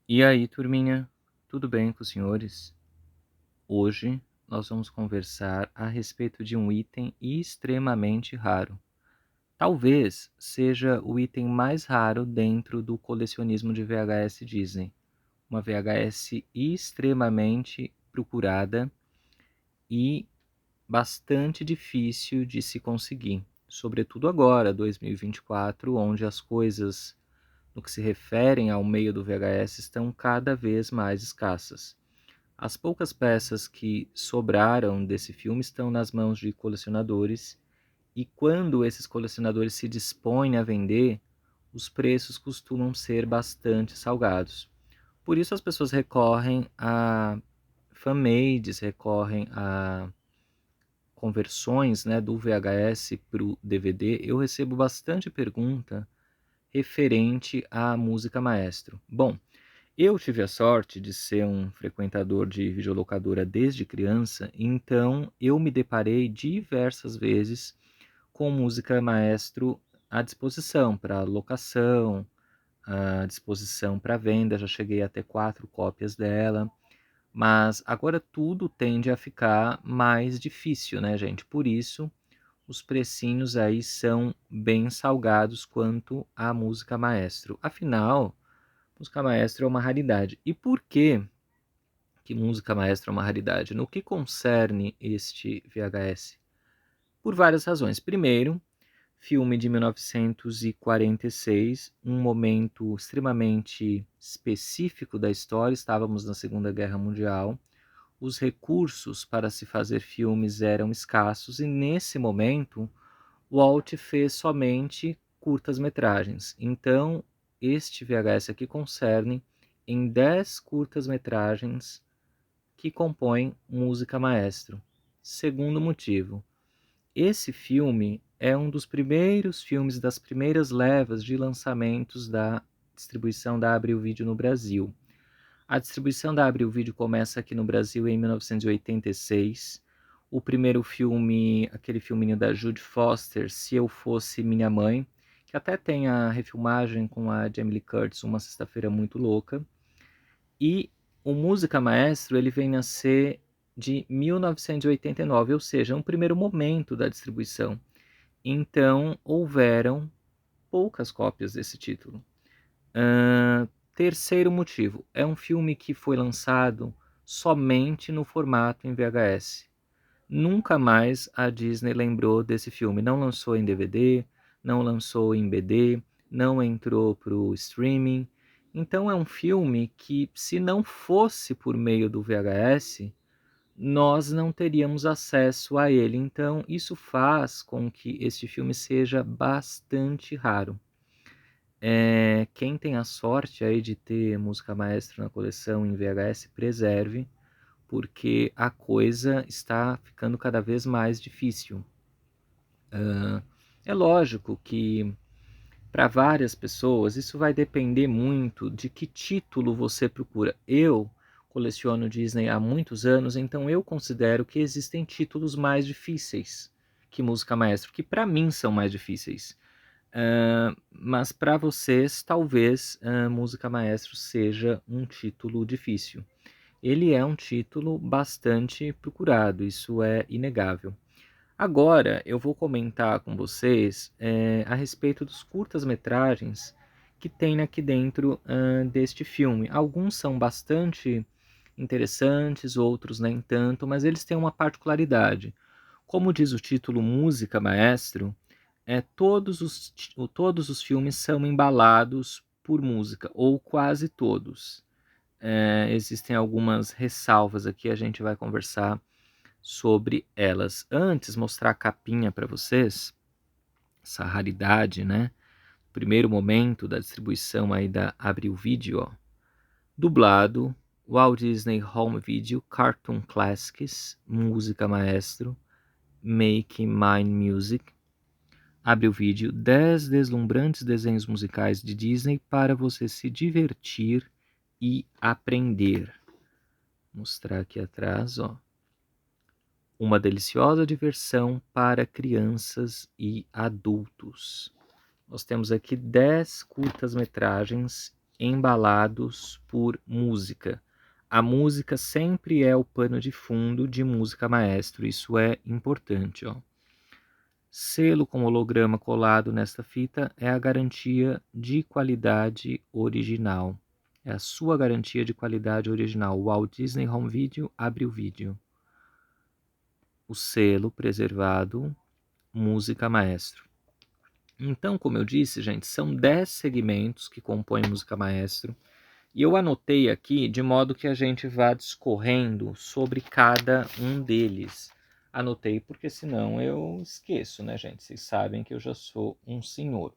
E aí, turminha, tudo bem com os senhores? Hoje nós vamos conversar a respeito de um item extremamente raro. Talvez seja o item mais raro dentro do colecionismo de VHS Disney. Uma VHS extremamente procurada e bastante difícil de se conseguir, sobretudo agora, 2024, onde as coisas no que se referem ao meio do VHS estão cada vez mais escassas. As poucas peças que sobraram desse filme estão nas mãos de colecionadores, e quando esses colecionadores se dispõem a vender, os preços costumam ser bastante salgados. Por isso as pessoas recorrem a fanmades, recorrem a conversões, né, do VHS para o DVD. Eu recebo bastante pergunta referente à música maestro. Bom, eu tive a sorte de ser um frequentador de videolocadora desde criança, então eu me deparei diversas vezes com música maestro à disposição para locação, à disposição para venda. Já cheguei a ter 4 cópias dela, mas agora tudo tende a ficar mais difícil, né, gente? Por isso, os precinhos aí são bem salgados quanto à música maestro. Afinal, música maestro é uma raridade. E por que música maestro é uma raridade? No que concerne este VHS? Por várias razões. Primeiro, filme de 1946, um momento extremamente específico da história, estávamos na Segunda Guerra Mundial, os recursos para se fazer filmes eram escassos e nesse momento Walt fez somente curtas-metragens. Então, este VHS aqui concerne em 10 curtas-metragens que compõem música maestro. Segundo motivo, esse filme é um dos primeiros filmes das primeiras levas de lançamentos da distribuição da Abril Video no Brasil. A distribuição da Abril Video começa aqui no Brasil em 1986. O primeiro filme, aquele filminho da Judy Foster, Se Eu Fosse Minha Mãe, que até tem a refilmagem com a Jamie Lee Curtis, Uma Sexta-feira Muito Louca. E o Música Maestro, ele vem a ser de 1989, ou seja, um primeiro momento da distribuição. Então, houveram poucas cópias desse título. Terceiro motivo, é um filme que foi lançado somente no formato em VHS. Nunca mais a Disney lembrou desse filme. Não lançou em DVD, não lançou em BD, não entrou para o streaming. Então é um filme que, se não fosse por meio do VHS, nós não teríamos acesso a ele. Então isso faz com que este filme seja bastante raro. Quem tem a sorte aí de ter música maestra na coleção em VHS, preserve, porque a coisa está ficando cada vez mais difícil. É lógico que para várias pessoas isso vai depender muito de que título você procura. Eu coleciono Disney há muitos anos, então eu considero que existem títulos mais difíceis que música maestra, que para mim são mais difíceis. Mas para vocês, talvez Música Maestro seja um título difícil. Ele é um título bastante procurado, isso é inegável. Agora eu vou comentar com vocês a respeito dos curtas-metragens que tem aqui dentro deste filme. Alguns são bastante interessantes, outros nem tanto, mas eles têm uma particularidade. Como diz o título Música Maestro, todos os filmes são embalados por música, ou quase todos. Existem algumas ressalvas aqui, a gente vai conversar sobre elas. Antes, mostrar a capinha para vocês, essa raridade, né? Primeiro momento da distribuição aí da Abril Video, ó. Dublado, Walt Disney Home Video, Cartoon Classics, Música Maestro, Make Mine Music. Abre o vídeo 10 deslumbrantes desenhos musicais de Disney para você se divertir e aprender. Vou mostrar aqui atrás, ó. Uma deliciosa diversão para crianças e adultos. Nós temos aqui 10 curtas-metragens embalados por música. A música sempre é o pano de fundo de música maestro, isso é importante, ó. Selo com holograma colado nesta fita é a garantia de qualidade original. É a sua garantia de qualidade original. O Walt Disney Home Video abre o vídeo. O selo preservado, música maestro. Então, como eu disse, gente, são 10 segmentos que compõem música maestro. E eu anotei aqui de modo que a gente vá discorrendo sobre cada um deles. Anotei porque senão eu esqueço, né, gente? Vocês sabem que eu já sou um senhor.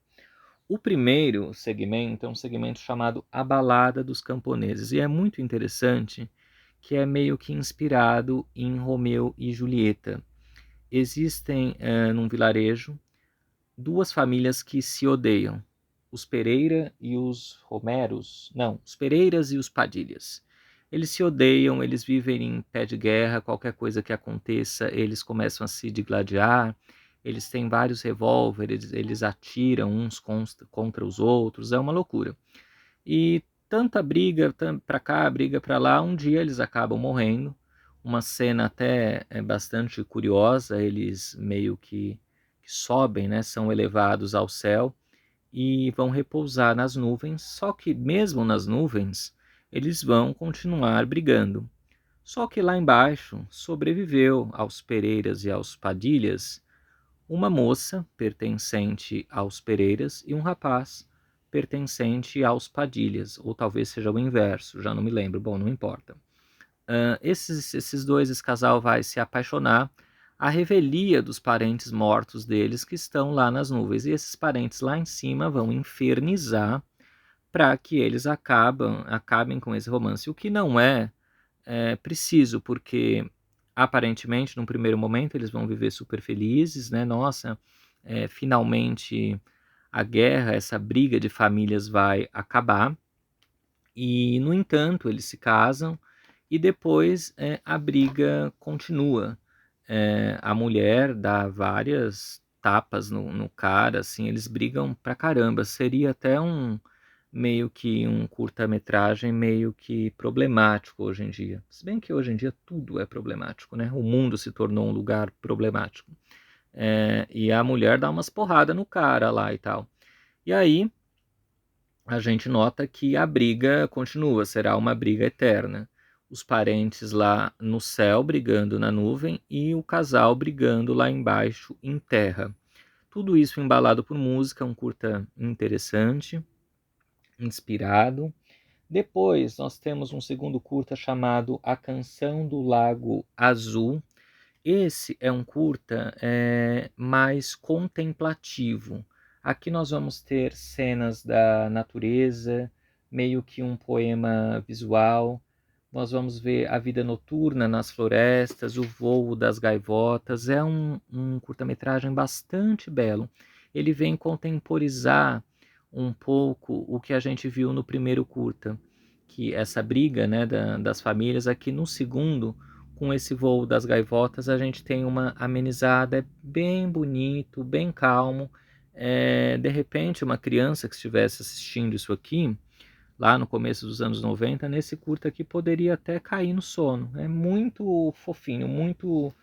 O primeiro segmento é um segmento chamado A Balada dos Camponeses. E é muito interessante que é meio que inspirado em Romeu e Julieta. Existem, num vilarejo, duas famílias que se odeiam, os Pereira e os Romeros, não, os Pereiras e os Padilhas. Eles se odeiam, eles vivem em pé de guerra, qualquer coisa que aconteça, eles começam a se digladiar, eles têm vários revólveres, eles atiram uns contra os outros, é uma loucura. E tanta briga para cá, briga para lá, um dia eles acabam morrendo. Uma cena até bastante curiosa, eles meio que sobem, né, são elevados ao céu e vão repousar nas nuvens, só que mesmo nas nuvens, eles vão continuar brigando. Só que lá embaixo sobreviveu aos Pereiras e aos Padilhas uma moça pertencente aos Pereiras e um rapaz pertencente aos Padilhas, ou talvez seja o inverso, já não me lembro, bom, não importa. Esse casal vai se apaixonar à revelia dos parentes mortos deles que estão lá nas nuvens, e esses parentes lá em cima vão infernizar para que eles acabem com esse romance, o que não é preciso, porque aparentemente, num primeiro momento, eles vão viver super felizes, né? Nossa, finalmente a guerra, essa briga de famílias vai acabar. E, no entanto, eles se casam e depois a briga continua. A mulher dá várias tapas no cara, assim, eles brigam pra caramba. Seria até meio que um curta-metragem meio que problemático hoje em dia. Se bem que hoje em dia tudo é problemático, né? O mundo se tornou um lugar problemático. E a mulher dá umas porradas no cara lá e tal. E aí a gente nota que a briga continua, será uma briga eterna. Os parentes lá no céu brigando na nuvem e o casal brigando lá embaixo em terra. Tudo isso embalado por música, um curta interessante, inspirado. Depois nós temos um segundo curta chamado A Canção do Lago Azul. Esse é um curta mais contemplativo. Aqui nós vamos ter cenas da natureza, meio que um poema visual. Nós vamos ver a vida noturna nas florestas, o voo das gaivotas. É um curta-metragem bastante belo. Ele vem contemporizar um pouco o que a gente viu no primeiro curta, que essa briga, né, das famílias. Aqui no segundo, com esse voo das gaivotas, a gente tem uma amenizada, bem bonito, bem calmo. De repente, uma criança que estivesse assistindo isso aqui, lá no começo dos anos 90, nesse curta aqui poderia até cair no sono. É muito fofinho, muito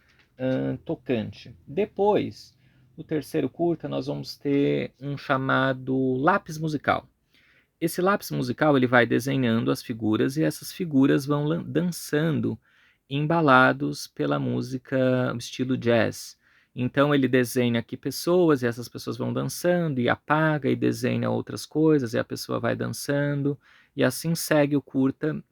tocante. Depois, no terceiro curta, nós vamos ter um chamado lápis musical. Esse lápis musical ele vai desenhando as figuras e essas figuras vão dançando embalados pela música estilo jazz. Então ele desenha aqui pessoas e essas pessoas vão dançando e apaga e desenha outras coisas e a pessoa vai dançando e assim segue o curta,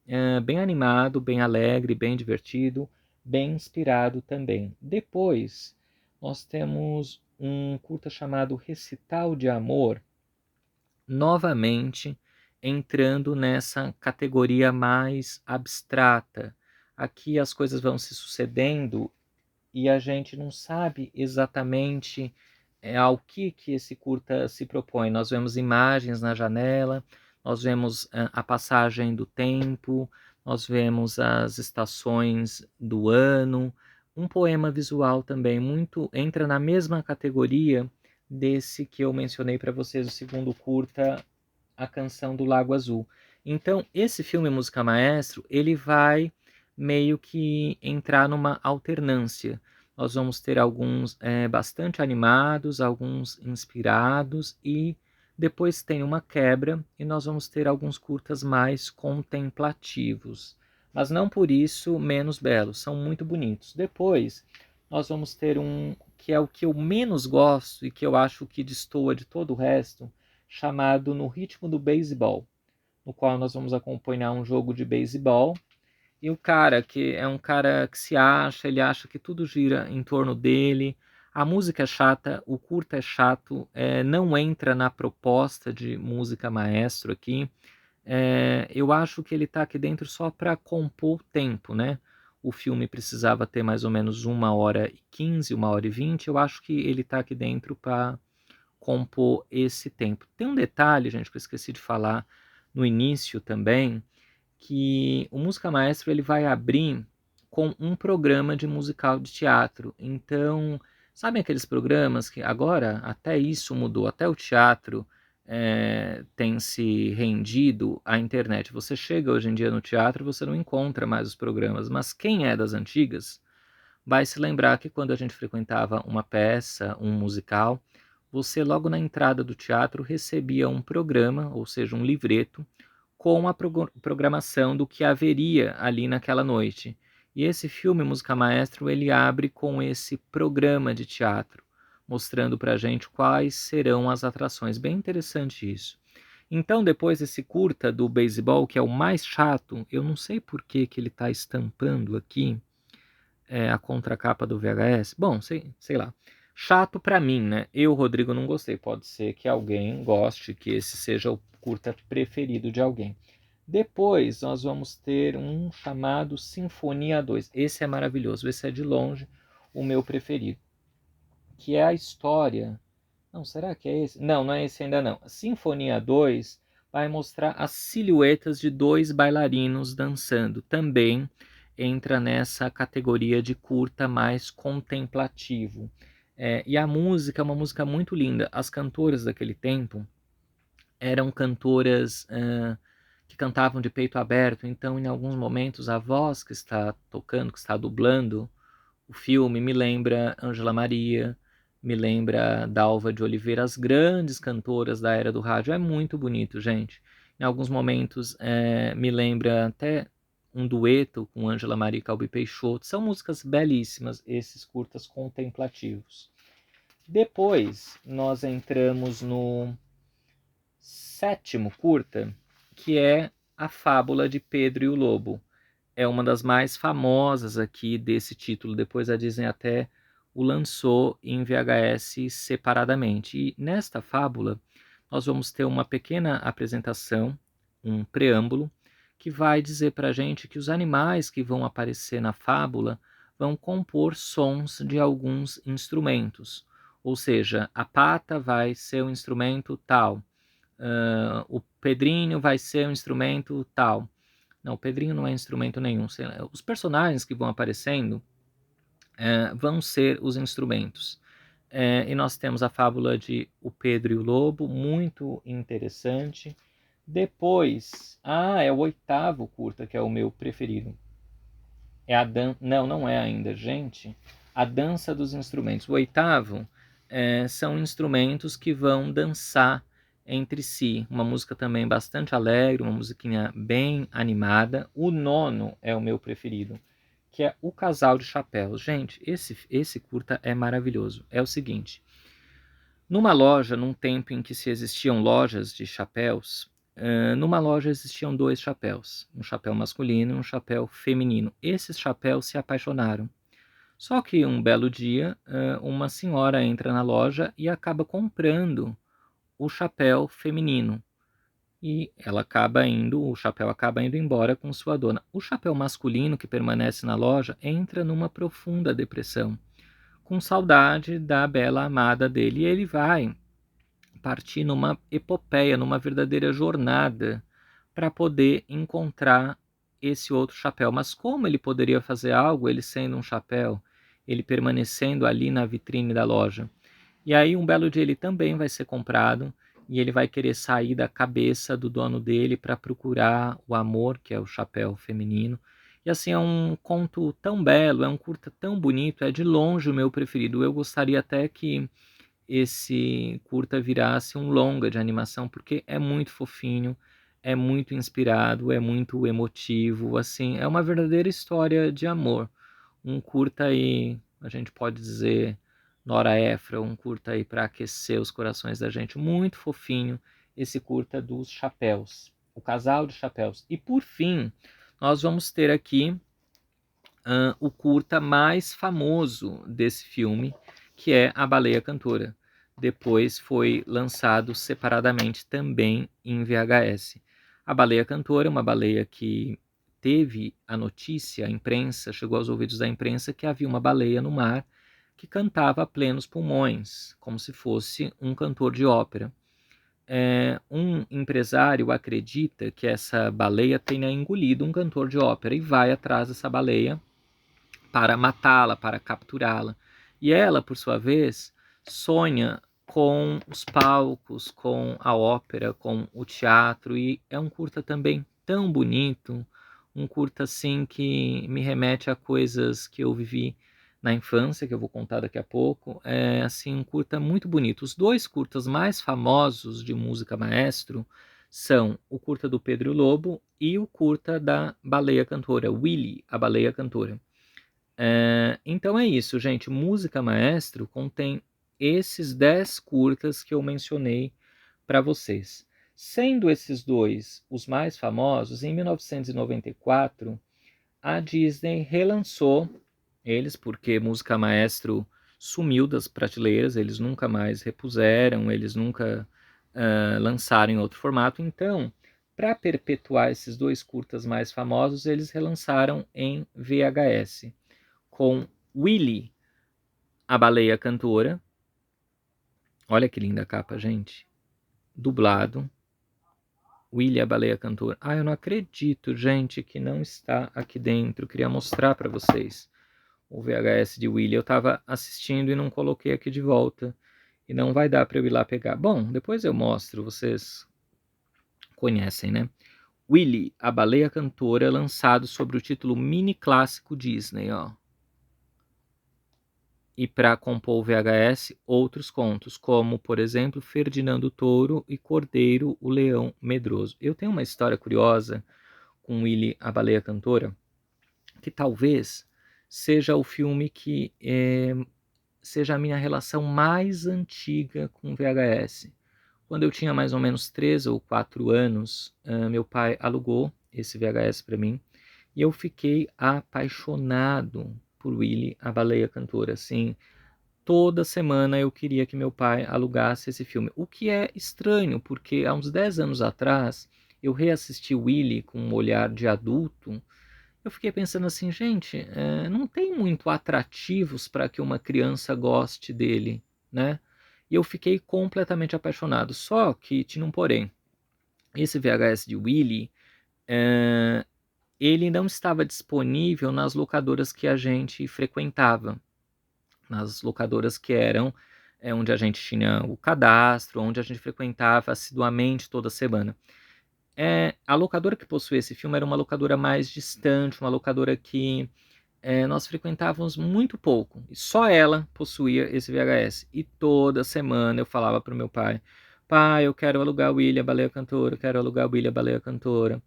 bem animado, bem alegre, bem divertido, bem inspirado também. Depois nós temos um curta chamado Recital de Amor, novamente entrando nessa categoria mais abstrata. Aqui as coisas vão se sucedendo e a gente não sabe exatamente ao que esse curta se propõe. Nós vemos imagens na janela, nós vemos a passagem do tempo, nós vemos as estações do ano, um poema visual também muito entra na mesma categoria desse que eu mencionei para vocês, o segundo curta A Canção do Lago Azul. Então, esse filme Música Maestro, ele vai meio que entrar numa alternância. Nós vamos ter alguns bastante animados, alguns inspirados, e depois tem uma quebra, e nós vamos ter alguns curtas mais contemplativos. Mas não por isso menos belos, são muito bonitos. Depois, nós vamos ter um que é o que eu menos gosto e que eu acho que destoa de todo o resto, chamado No Ritmo do Beisebol, no qual nós vamos acompanhar um jogo de beisebol. E o cara, que é um cara que se acha, ele acha que tudo gira em torno dele. A música é chata, o curta é chato, não entra na proposta de música maestro aqui. Eu acho que ele está aqui dentro só para compor o tempo, né? O filme precisava ter mais ou menos 1h15, 1h20. Eu acho que ele está aqui dentro para compor esse tempo. Tem um detalhe, gente, que eu esqueci de falar no início também, que o Música Maestro ele vai abrir com um programa de musical de teatro. Então, sabem aqueles programas que agora até isso mudou, até o teatro tem se rendido à internet. Você chega hoje em dia no teatro, você não encontra mais os programas, mas quem é das antigas vai se lembrar que quando a gente frequentava uma peça, um musical, você logo na entrada do teatro recebia um programa, ou seja, um livreto, com a programação do que haveria ali naquela noite. E esse filme Música Maestro, ele abre com esse programa de teatro, mostrando pra gente quais serão as atrações. Bem interessante isso. Então, depois desse curta do beisebol, que é o mais chato, eu não sei por que que ele está estampando aqui, a contracapa do VHS. Bom, sei lá. Chato pra mim, né? Eu, Rodrigo, não gostei. Pode ser que alguém goste, que esse seja o curta preferido de alguém. Depois nós vamos ter um chamado Sinfonia 2. Esse é maravilhoso. Esse é de longe o meu preferido. Que é a história. Não, será que é esse? Não, não é esse ainda não. Sinfonia 2 vai mostrar as silhuetas de dois bailarinos dançando. Também entra nessa categoria de curta mais contemplativo. E a música é uma música muito linda. As cantoras daquele tempo eram cantoras que cantavam de peito aberto, então em alguns momentos a voz que está tocando, que está dublando o filme me lembra Ângela Maria, me lembra Dalva de Oliveira, as grandes cantoras da era do rádio. É muito bonito, gente. Em alguns momentos me lembra até um dueto com Ângela Maria e Calbi Peixoto. São músicas belíssimas, esses curtas contemplativos. Depois nós entramos no sétimo curta, que é A Fábula de Pedro e o Lobo. É uma das mais famosas aqui desse título. Depois a Disney até o lançou em VHS separadamente. E nesta fábula, nós vamos ter uma pequena apresentação, um preâmbulo, que vai dizer para a gente que os animais que vão aparecer na fábula vão compor sons de alguns instrumentos. Ou seja, a pata vai ser um instrumento tal, o Pedrinho vai ser um instrumento tal. Não, o Pedrinho não é instrumento nenhum. Os personagens que vão aparecendo vão ser os instrumentos. E nós temos a fábula de O Pedro e o Lobo, muito interessante. Depois, é o oitavo curta, que é o meu preferido. Não, não é ainda, gente. A Dança dos Instrumentos. O oitavo são instrumentos que vão dançar entre si. Uma música também bastante alegre, uma musiquinha bem animada. O nono é o meu preferido, que é O Casal de Chapéus. Gente, esse curta é maravilhoso. É o seguinte, numa loja, num tempo em que se existiam lojas de chapéus, numa loja existiam dois chapéus, um chapéu masculino e um chapéu feminino. Esses chapéus se apaixonaram. Só que um belo dia, uma senhora entra na loja e acaba comprando o chapéu feminino. E o chapéu acaba indo embora com sua dona. O chapéu masculino que permanece na loja entra numa profunda depressão, com saudade da bela amada dele. E ele vai partir numa epopeia, numa verdadeira jornada para poder encontrar esse outro chapéu. Mas como ele poderia fazer algo, ele sendo um chapéu, ele permanecendo ali na vitrine da loja? E aí um belo dia ele também vai ser comprado e ele vai querer sair da cabeça do dono dele para procurar o amor, que é o chapéu feminino. E assim, é um conto tão belo, é um curta tão bonito, é de longe o meu preferido. Eu gostaria até que esse curta virasse um longa de animação, porque é muito fofinho, é muito inspirado, é muito emotivo, assim, é uma verdadeira história de amor. Um curta aí, a gente pode dizer, Nora Ephron, um curta aí para aquecer os corações da gente, muito fofinho, esse curta dos chapéus, o casal de chapéus. E por fim, nós vamos ter aqui o curta mais famoso desse filme, que é A Baleia Cantora. Depois foi lançado separadamente também em VHS. A Baleia Cantora é uma baleia que teve a notícia, a imprensa, chegou aos ouvidos da imprensa que havia uma baleia no mar que cantava a plenos pulmões, como se fosse um cantor de ópera. Um empresário acredita que essa baleia tenha engolido um cantor de ópera e vai atrás dessa baleia para matá-la, para capturá-la. E ela, por sua vez, sonha com os palcos, com a ópera, com o teatro, e é um curta também tão bonito, um curta assim que me remete a coisas que eu vivi na infância, que eu vou contar daqui a pouco. É assim um curta muito bonito. Os dois curtas mais famosos de música maestro são o curta do Pedro Lobo e o curta da Baleia Cantora, Willy, a Baleia Cantora. Então é isso, gente. Música Maestro contém esses 10 curtas que eu mencionei para vocês. Sendo esses dois os mais famosos, em 1994, a Disney relançou eles, porque Música Maestro sumiu das prateleiras, eles nunca mais repuseram, eles nunca lançaram em outro formato. Então, para perpetuar esses dois curtas mais famosos, eles relançaram em VHS com Willy, a Baleia Cantora. Olha que linda a capa, gente. Dublado. Willy, a Baleia Cantora. Ah, eu não acredito, gente, que não está aqui dentro. Eu queria mostrar para vocês o VHS de Willy. Eu estava assistindo e não coloquei aqui de volta. E não vai dar para eu ir lá pegar. Bom, depois eu mostro, vocês conhecem, né? Willy, a Baleia Cantora, lançado sob o título Mini Clássico Disney, ó. E para compor o VHS, outros contos, como, por exemplo, Ferdinando Touro e Cordeiro, o Leão Medroso. Eu tenho uma história curiosa com Willy, a Baleia Cantora, que talvez seja o filme que seja a minha relação mais antiga com VHS. Quando eu tinha mais ou menos 3 ou 4 anos, meu pai alugou esse VHS para mim e eu fiquei apaixonado por Willy, a Baleia Cantora. Assim, toda semana eu queria que meu pai alugasse esse filme. O que é estranho, porque há uns 10 anos atrás eu reassisti Willy com um olhar de adulto. Eu fiquei pensando assim, gente, não tem muito atrativos para que uma criança goste dele, né? E eu fiquei completamente apaixonado. Só que tinha um porém. Esse VHS de Willy, ele não estava disponível nas locadoras que a gente frequentava, nas locadoras que eram onde a gente tinha o cadastro, onde a gente frequentava assiduamente toda semana. A locadora que possuía esse filme era uma locadora mais distante, uma locadora que nós frequentávamos muito pouco. E só ela possuía esse VHS. E toda semana eu falava para o meu pai: pai, eu quero alugar o Willy, a Baleia Cantora, eu quero alugar o Willy, a Baleia Cantora.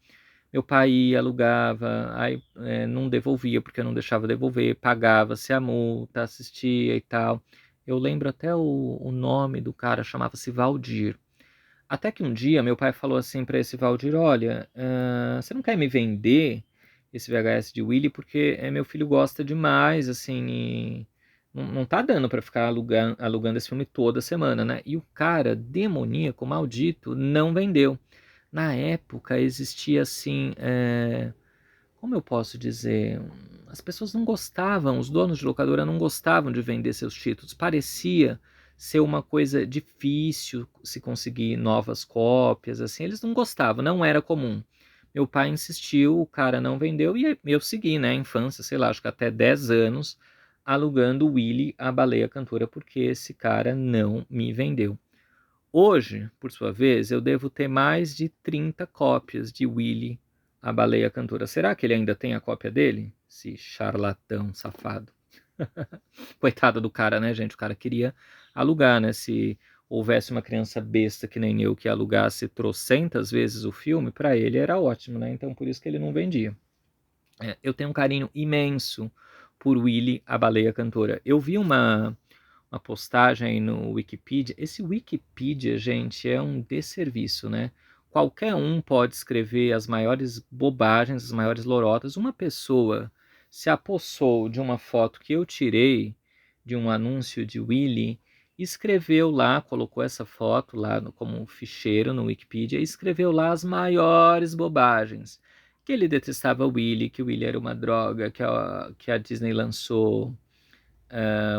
Meu pai ia, alugava, aí não devolvia porque eu não deixava devolver, pagava-se a multa, assistia e tal. Eu lembro até o nome do cara, chamava-se Valdir. Até que um dia meu pai falou assim para esse Valdir: olha, você não quer me vender esse VHS de Willy porque meu filho gosta demais, assim, e não tá dando para ficar alugando esse filme toda semana, né? E o cara, demoníaco, maldito, não vendeu. Na época existia assim, como eu posso dizer, as pessoas não gostavam, os donos de locadora não gostavam de vender seus títulos. Parecia ser uma coisa difícil se conseguir novas cópias, assim, eles não gostavam, não era comum. Meu pai insistiu, o cara não vendeu e eu segui, né, a infância, sei lá, acho que até 10 anos, alugando Willy, a Baleia Cantora, porque esse cara não me vendeu. Hoje, por sua vez, eu devo ter mais de 30 cópias de Willy, a Baleia Cantora. Será que ele ainda tem a cópia dele? Esse charlatão safado. Coitado do cara, né, gente? O cara queria alugar, né? Se houvesse uma criança besta que nem eu que alugasse trocentas vezes o filme, para ele era ótimo, né? Então por isso que ele não vendia. Eu tenho um carinho imenso por Willy, a Baleia Cantora. Eu vi uma postagem aí no Wikipedia. Esse Wikipedia, gente, é um desserviço, né? Qualquer um pode escrever as maiores bobagens, as maiores lorotas. Uma pessoa se apossou de uma foto que eu tirei de um anúncio de Willy, escreveu lá, colocou essa foto lá como um ficheiro no Wikipedia, e escreveu lá as maiores bobagens. Que ele detestava Willy, que o Willy era uma droga, que a Disney lançou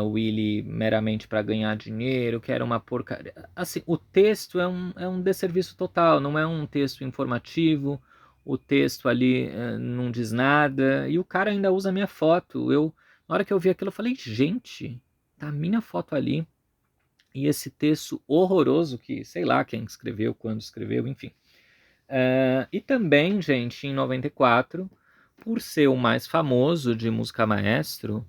o Willy meramente para ganhar dinheiro, que era uma porcaria. Assim, o texto é um desserviço total, não é um texto informativo, o texto ali não diz nada, e o cara ainda usa a minha foto. Na hora que eu vi aquilo, eu falei, gente, tá a minha foto ali, e esse texto horroroso que, sei lá quem escreveu, quando escreveu, enfim. E também, gente, em 94, por ser o mais famoso de música maestro,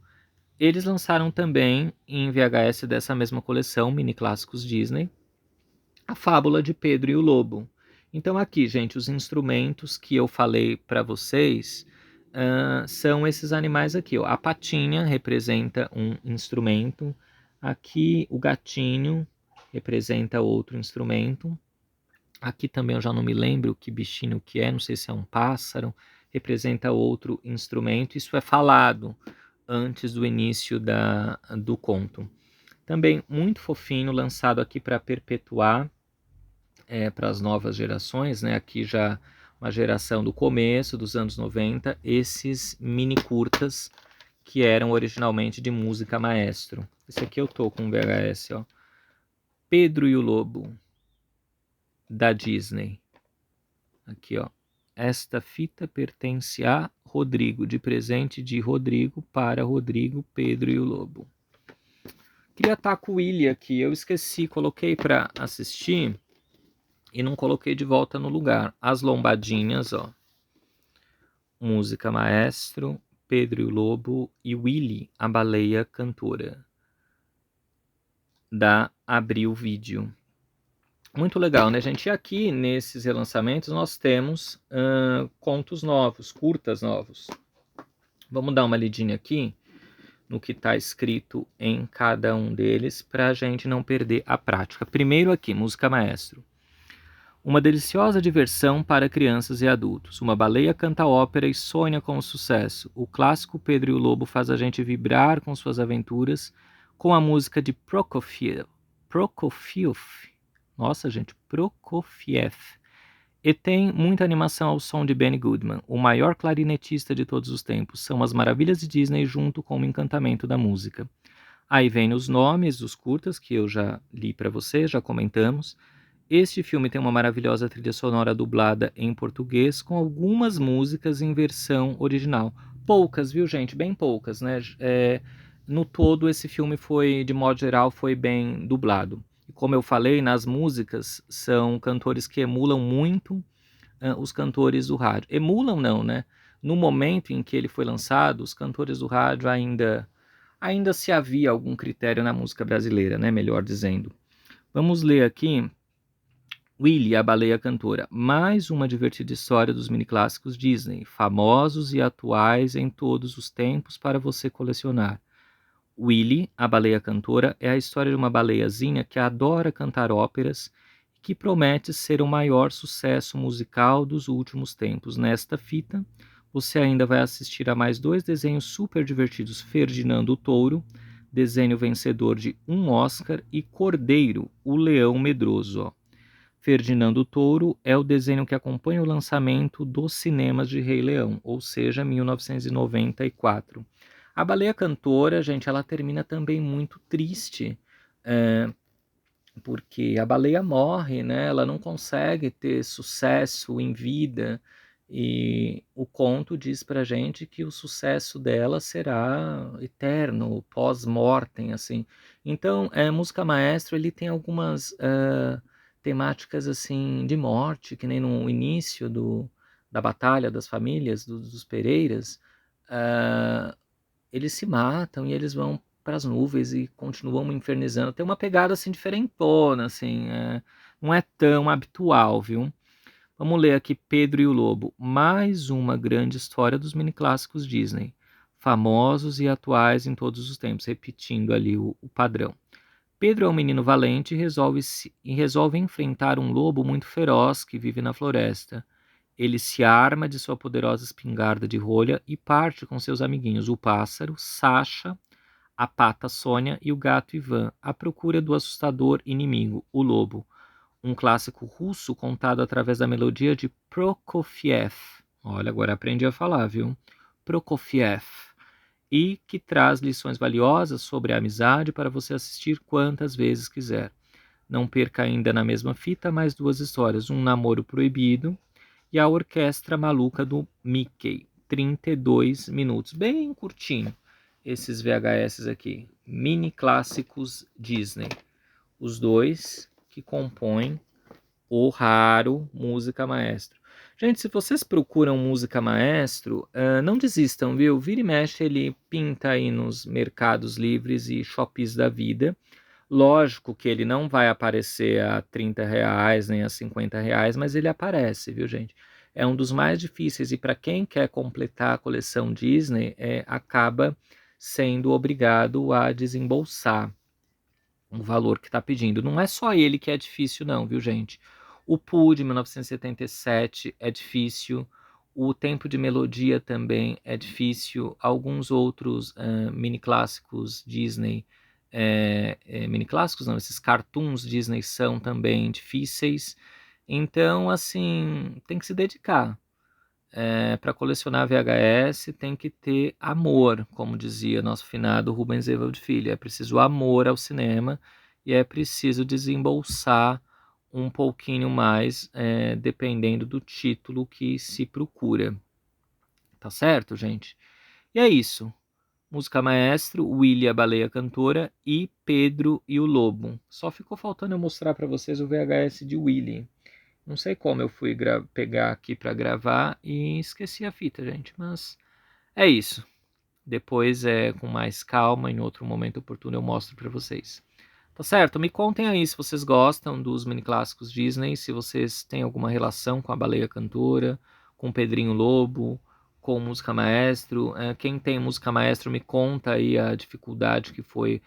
eles lançaram também em VHS dessa mesma coleção, Mini Clássicos Disney, a Fábula de Pedro e o Lobo. Então aqui, gente, os instrumentos que eu falei para vocês são esses animais aqui. Ó. A patinha representa um instrumento. Aqui o gatinho representa outro instrumento. Aqui também eu já não me lembro que bichinho que é, não sei se é um pássaro, representa outro instrumento. Isso é falado antes do início do conto. Também muito fofinho, lançado aqui para perpetuar para as novas gerações, né? Aqui já uma geração do começo dos anos 90, esses mini curtas que eram originalmente de música maestro. Esse aqui eu tô com VHS, ó. Pedro e o Lobo, da Disney. Aqui, ó. Esta fita pertence a Rodrigo, de presente de Rodrigo para Rodrigo, Pedro e o Lobo. Queria estar com o Willy aqui, eu esqueci, coloquei para assistir e não coloquei de volta no lugar. As Lombadinhas, ó. Música Maestro, Pedro e o Lobo e Willy, a Baleia Cantora, da Abril Vídeo. Muito legal, né, gente? E aqui, nesses relançamentos, nós temos contos novos, curtas novos. Vamos dar uma lidinha aqui no que está escrito em cada um deles, para a gente não perder a prática. Primeiro aqui, Música Maestro. Uma deliciosa diversão para crianças e adultos. Uma baleia canta ópera e sonha com o sucesso. O clássico Pedro e o Lobo faz a gente vibrar com suas aventuras com a música de Prokofiev. Nossa, gente, Prokofiev. E tem muita animação ao som de Benny Goodman, o maior clarinetista de todos os tempos. São as maravilhas de Disney junto com o encantamento da música. Aí vem os nomes dos curtas que eu já li para você, já comentamos. Este filme tem uma maravilhosa trilha sonora dublada em português com algumas músicas em versão original. Poucas, viu, gente? Bem poucas, né? No todo, esse filme foi, de modo geral, foi bem dublado. E como eu falei, nas músicas são cantores que emulam muito os cantores do rádio. Emulam não, né? No momento em que ele foi lançado, os cantores do rádio ainda se havia algum critério na música brasileira, né? Melhor dizendo. Vamos ler aqui Willy, a Baleia Cantora, mais uma divertida história dos mini-clássicos Disney, famosos e atuais em todos os tempos para você colecionar. Willy, a Baleia Cantora, é a história de uma baleiazinha que adora cantar óperas e que promete ser o maior sucesso musical dos últimos tempos. Nesta fita, você ainda vai assistir a mais 2 desenhos super divertidos, Ferdinando o Touro, desenho vencedor de um Oscar, e Cordeiro, o Leão Medroso. Ó. Ferdinando Touro é o desenho que acompanha o lançamento dos cinemas de Rei Leão, ou seja, 1994. A Baleia Cantora, gente, ela termina também muito triste, porque a baleia morre, né? Ela não consegue ter sucesso em vida, e o conto diz pra gente que o sucesso dela será eterno, pós-mortem, assim. Então, Música Maestro, ele tem algumas temáticas assim de morte, que nem no início da Batalha das Famílias, dos Pereiras, eles se matam e eles vão para as nuvens e continuam infernizando. Tem uma pegada assim diferentona, assim, não é tão habitual, viu? Vamos ler aqui Pedro e o Lobo, mais uma grande história dos mini clássicos Disney, famosos e atuais em todos os tempos, repetindo ali o padrão. Pedro é um menino valente e resolve enfrentar um lobo muito feroz que vive na floresta. Ele se arma de sua poderosa espingarda de rolha e parte com seus amiguinhos, o pássaro, Sasha, a pata Sônia e o gato Ivan, à procura do assustador inimigo, o lobo, um clássico russo contado através da melodia de Prokofiev. Olha, agora aprendi a falar, viu? Prokofiev. E que traz lições valiosas sobre a amizade para você assistir quantas vezes quiser. Não perca ainda na mesma fita mais duas histórias: Um Namoro Proibido e A Orquestra Maluca do Mickey. 32 minutos, bem curtinho. Esses VHS aqui, mini clássicos Disney. Os dois que compõem o raro Música Maestro. Gente, se vocês procuram Música Maestro, não desistam, viu? Vira e mexe, ele pinta aí nos mercados livres e shops da vida. Lógico que ele não vai aparecer a R$ 30 nem a R$ 50, mas ele aparece, viu, gente? É um dos mais difíceis e para quem quer completar a coleção Disney, acaba sendo obrigado a desembolsar o valor que está pedindo. Não é só ele que é difícil, não, viu, gente? O Pooh de 1977 é difícil. O Tempo de Melodia também é difícil. Alguns outros mini clássicos Disney, mini clássicos não, esses cartoons Disney são também difíceis. Então, assim, tem que se dedicar. Para colecionar VHS tem que ter amor, como dizia nosso finado Rubens Evald Filho. É preciso amor ao cinema e é preciso desembolsar um pouquinho mais, dependendo do título que se procura. Tá certo, gente? E é isso. Música Maestro, Willy a Baleia Cantora e Pedro e o Lobo. Só ficou faltando eu mostrar para vocês o VHS de Willy. Não sei como eu fui pegar aqui para gravar e esqueci a fita, gente. Mas é isso. Depois, com mais calma, em outro momento oportuno, eu mostro para vocês. Tá certo? Me contem aí se vocês gostam dos mini clássicos Disney, se vocês têm alguma relação com a Baleia Cantora, com o Pedrinho Lobo, com Música Maestro. Quem tem Música Maestro, me conta aí a dificuldade que foi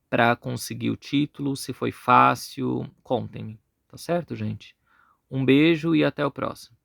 para conseguir o título, se foi fácil. Contem-me. Tá certo, gente? Um beijo e até o próximo.